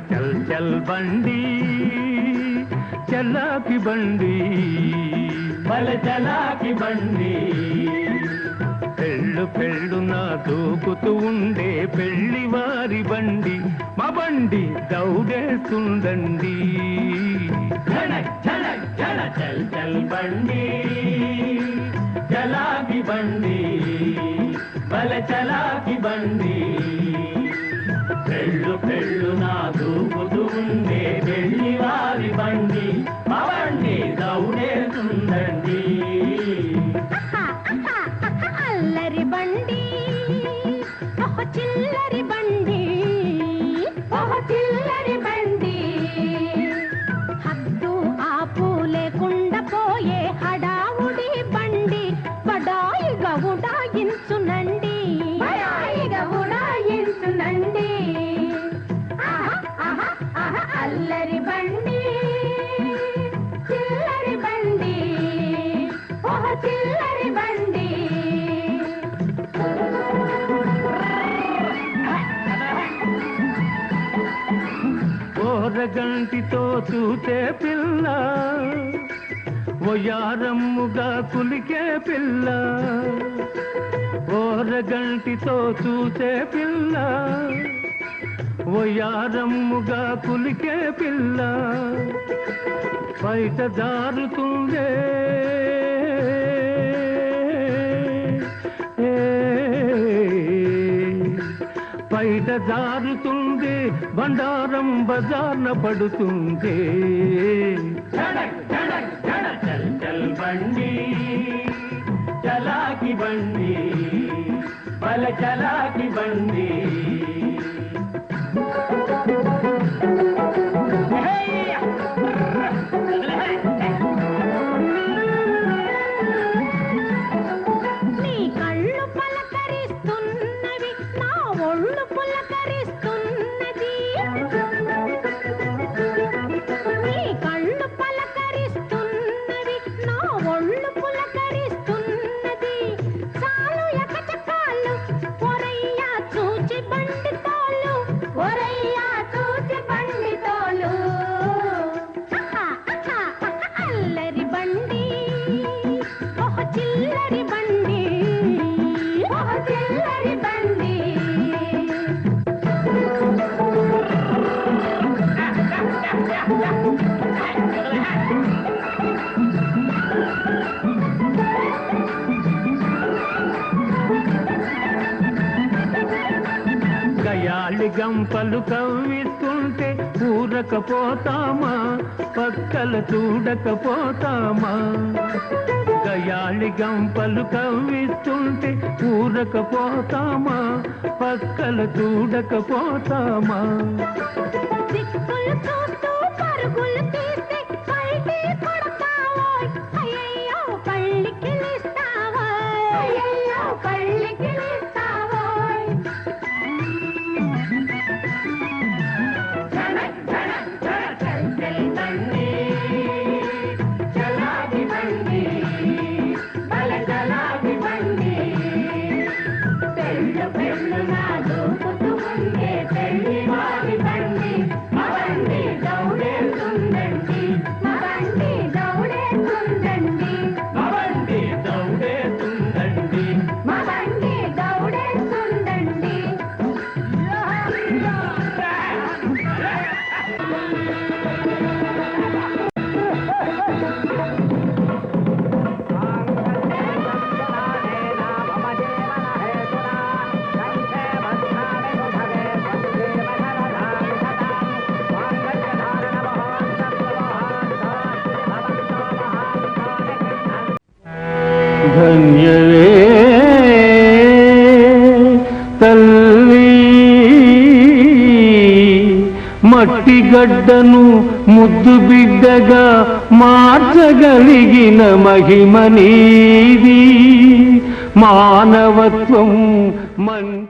चल चल बंडी चला की बंडी बल चला की बंडी పెళ్ళు పెళ్ళున దూకుతూ ఉండే పెళ్లివారి బండి మా బండి దౌడేస్తుందండి ఝనక్ ఝనక్ ఝన చల్ చల్ బండి చలాకి బండి బల చలాకి బండి పెళ్ళు పెళ్ళున దూకుతూ ఉండే పెళ్లివారి బండి మా బండి దౌడేస్తుందండి అల్లరి బండి చిల్లరి బండి చిల్లరి బండి హద్దు ఆపు లేకుండా పోయే హడావుడి బండి బడాయిగా ఉడాయించునండి ఉడాయించునండి అల్లరి బండి చిల్లరి బండి చిల్లరి బండి ఓరగంటితో చూచే పిల్ల ఓయారమ్ముగా కులికే పిల్ల ఓరగంటితో చూచే పిల్ల ఓయారమ్ముగా కులికే పిల్ల బయట జారుతుందే బయట జారుతుంది బండారం బజార్న పడుతుంది చల్ చల్ బండి చలాకి బండి బల చలాకి బండి గయాళి గంపలు కవ్విస్తుంటే ఊరకపోతామా పక్కల చూడకపోతామా గయాళి గంపలు కవ్విస్తుంటే ఊరకపోతామా పక్కల చూడకపోతామా ధన్యవే తల్లి మట్టి గడ్డను ముద్దు బిడ్డగా మార్చగలిగిన మహిమ నీది మానవత్వం మంచి